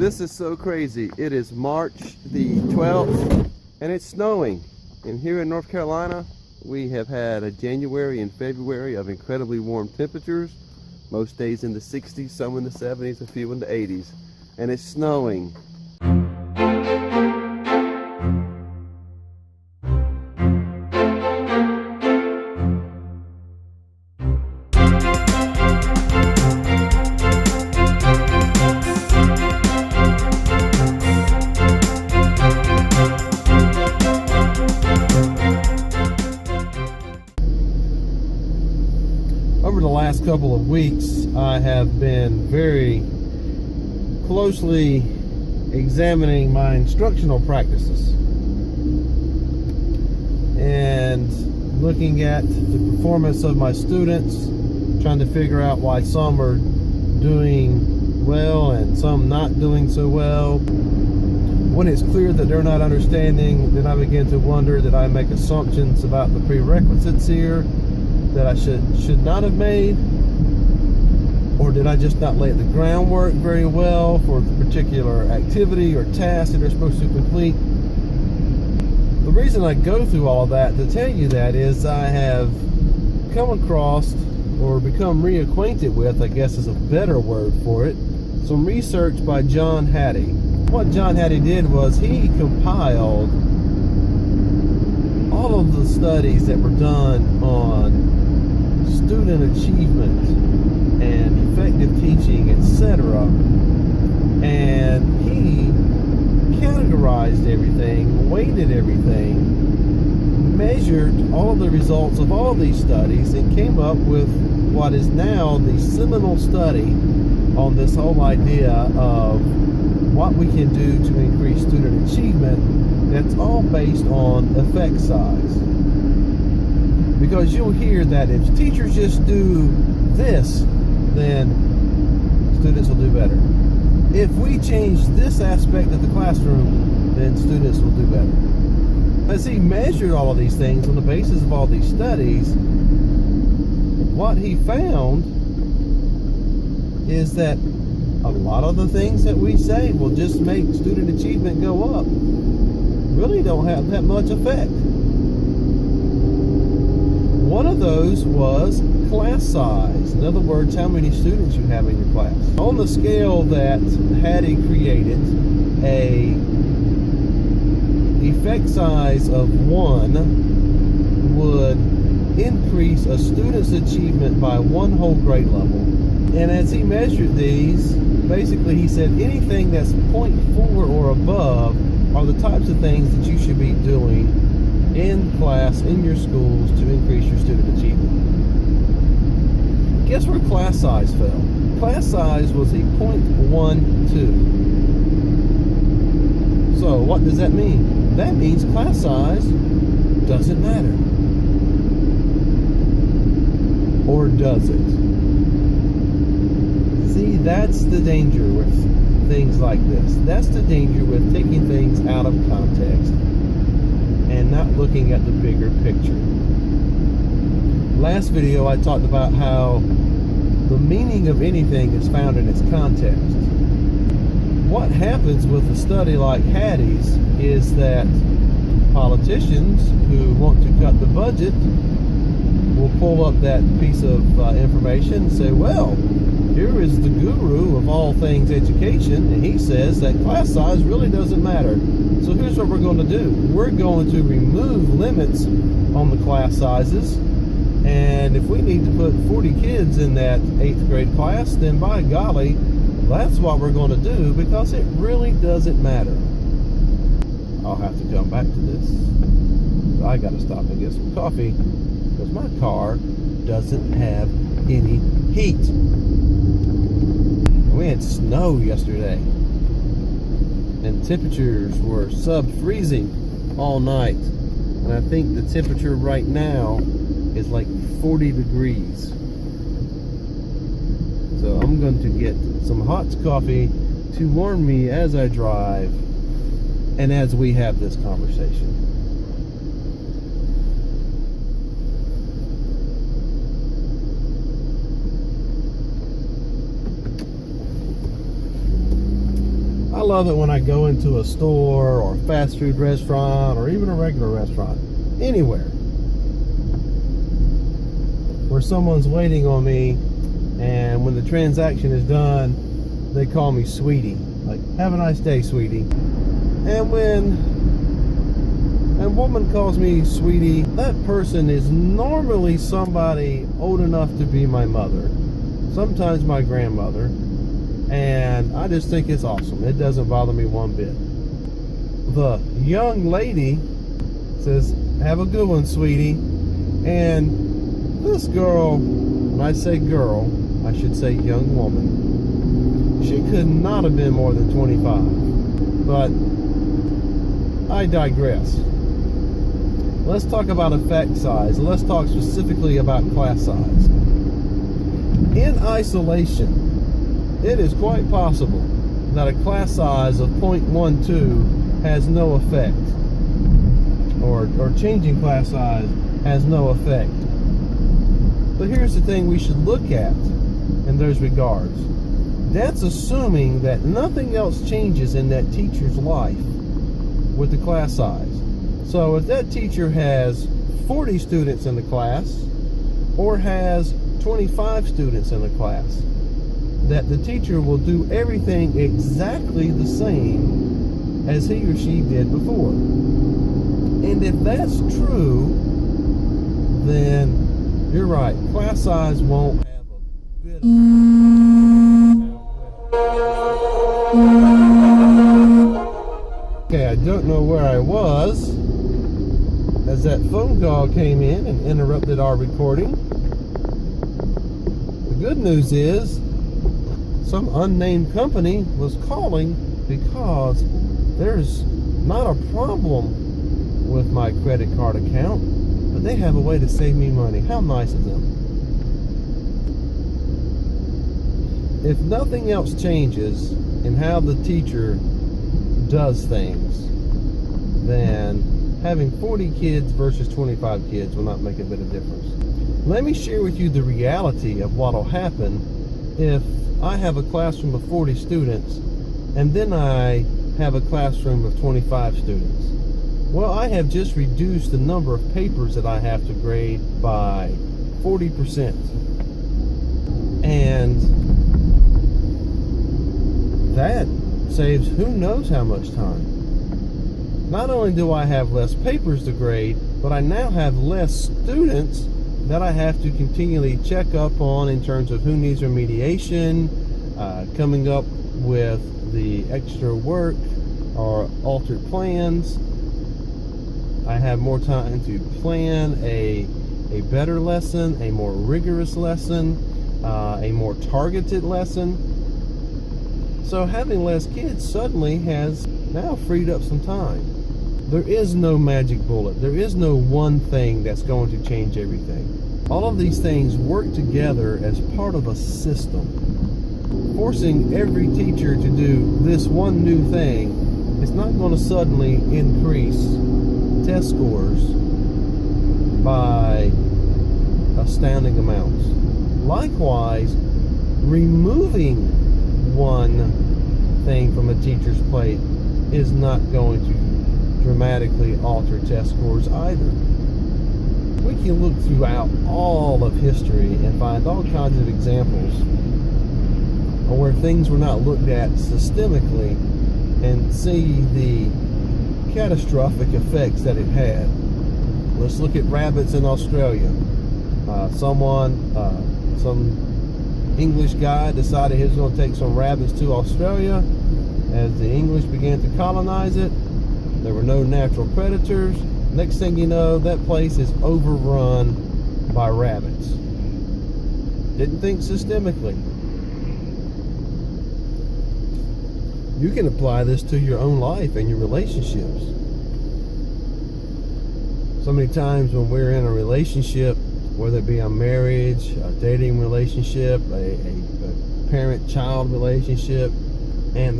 This is so crazy. It is March the 12th and it's snowing. And here in North Carolina, we have had a January and February of incredibly warm temperatures. Most days in the 60s, some in the 70s, a few in the 80s. And it's snowing. Over the last couple of weeks, I have been very closely examining my instructional practices and looking at the performance of my students, trying to figure out why some are doing well and some not doing so well. When it's clear that they're not understanding, then I begin to wonder that I make assumptions about the prerequisites here that I should not have made, or did I just not lay the groundwork very well for the particular activity or task that they're supposed to complete. The reason I go through all of that to tell you that is I have come across or become reacquainted with, I guess is a better word for it, some research by John Hattie. What John Hattie did was he compiled all of the studies that were done on student achievement and effective teaching, etc. And he categorized everything, weighted everything, measured all of the results of all of these studies, and came up with what is now the seminal study on this whole idea of what we can do to increase student achievement. That's all based on effect size. Because you'll hear that if teachers just do this, then students will do better. If we change this aspect of the classroom, then students will do better. As he measured all of these things on the basis of all these studies, what he found is that a lot of the things that we say will just make student achievement go up really don't have that much effect. One of those was class size. In other words, how many students you have in your class. On the scale that Hattie created, a effect size of 1 would increase a student's achievement by 1 whole grade level. And as he measured these, basically he said anything that's 0.4 or above are the types of things that you should be doing in class, in your schools, to increase your student achievement. Guess where class size fell? Class size was a 0.12. So what does that mean? That means class size doesn't matter. Or does it? See, that's the danger with things like this. That's the danger with taking things out of context and not looking at the bigger picture. Last video I talked about how the meaning of anything is found in its context. What happens with a study like Hattie's is that politicians who want to cut the budget will pull up that piece of information and say, well, here is the guru of all things education, and he says that class size really doesn't matter. So here's what we're going to do. We're going to remove limits on the class sizes, and if we need to put 40 kids in that 8th grade class, then by golly, that's what we're going to do, because it really doesn't matter. I'll have to come back to this. I got to stop and get some coffee, because my car doesn't have any heat. We had snow yesterday, and temperatures were sub-freezing all night, and I think the temperature right now is like 40 degrees. So I'm going to get some hot coffee to warm me as I drive and as we have this conversation. I love it when I go into a store or a fast food restaurant or even a regular restaurant, anywhere, where someone's waiting on me, and when the transaction is done, they call me sweetie. Like, have a nice day, sweetie. And when a woman calls me sweetie, that person is normally somebody old enough to be my mother, sometimes my grandmother, and I just think it's awesome. It doesn't bother me one bit. The young lady says, have a good one, sweetie. And this girl, when I say girl, I should say young woman, she could not have been more than 25. But I digress. Let's talk about effect size. Let's talk specifically about class size. In isolation, it is quite possible that a class size of 0.12 has no effect, or changing class size has no effect. But here's the thing we should look at in those regards. That's assuming that nothing else changes in that teacher's life with the class size. So if that teacher has 40 students in the class or has 25 students in the class, that the teacher will do everything exactly the same as he or she did before. And if that's true, then you're right. Class size won't have a bit of... Okay, I don't know where I was as that phone call came in and interrupted our recording. The good news is some unnamed company was calling because there's not a problem with my credit card account, but they have a way to save me money. How nice of them. If nothing else changes in how the teacher does things, then having 40 kids versus 25 kids will not make a bit of difference. Let me share with you the reality of what will happen if I have a classroom of 40 students and then I have a classroom of 25 students. Well, I have just reduced the number of papers that I have to grade by 40%. And that saves who knows how much time. Not only do I have less papers to grade, but I now have less students that I have to continually check up on in terms of who needs remediation, coming up with the extra work or altered plans. I have more time to plan a better lesson, a more rigorous lesson, a more targeted lesson. So having less kids suddenly has now freed up some time. There is no magic bullet. There is no one thing that's going to change everything. All of these things work together as part of a system. Forcing every teacher to do this one new thing is not going to suddenly increase test scores by astounding amounts. Likewise, removing one thing from a teacher's plate is not going to dramatically alter test scores either. We can look throughout all of history and find all kinds of examples of where things were not looked at systemically and see the catastrophic effects that it had. Let's look at rabbits in Australia. Some English guy decided he was going to take some rabbits to Australia. As the English began to colonize it, there were no natural predators. Next thing you know, that place is overrun by rabbits. Didn't think systemically. You can apply this to your own life and your relationships. So many times when we're in a relationship, whether it be a marriage, a dating relationship, a parent-child relationship, and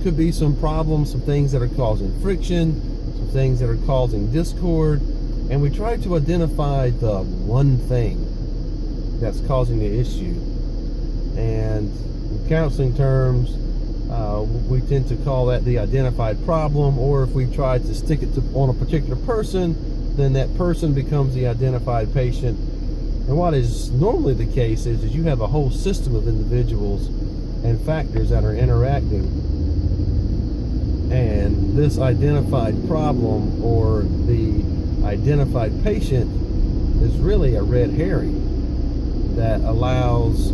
could be some problems, some things that are causing friction, some things that are causing discord, and we try to identify the one thing that's causing the issue. And in counseling terms, we tend to call that the identified problem, or if we try to stick it on a particular person, then that person becomes the identified patient. And what is normally the case is you have a whole system of individuals and factors that are interacting, and this identified problem or the identified patient is really a red herring that allows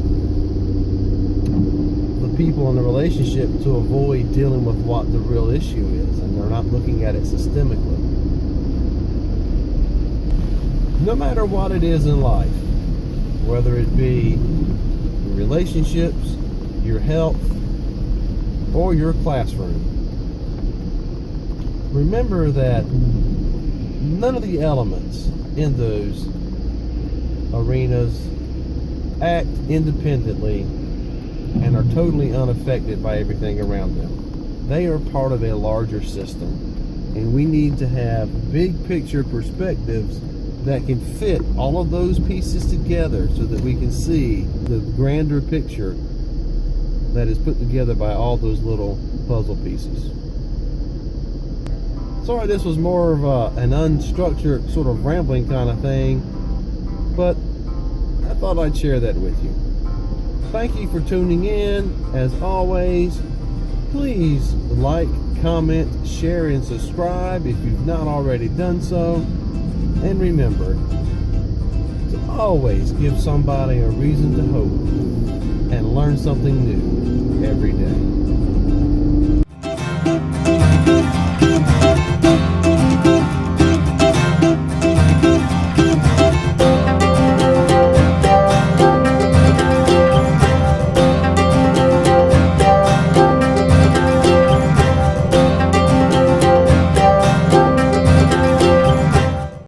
the people in the relationship to avoid dealing with what the real issue is, and they're not looking at it systemically. No matter what it is in life, whether it be your relationships, your health, or your classroom, remember that none of the elements in those arenas act independently and are totally unaffected by everything around them. They are part of a larger system, and we need to have big picture perspectives that can fit all of those pieces together so that we can see the grander picture that is put together by all those little puzzle pieces. Sorry, this was more of an unstructured sort of rambling kind of thing, but I thought I'd share that with you. Thank you for tuning in. As always, please like, comment, share, and subscribe if you've not already done so. And remember to always give somebody a reason to hope and learn something new every day.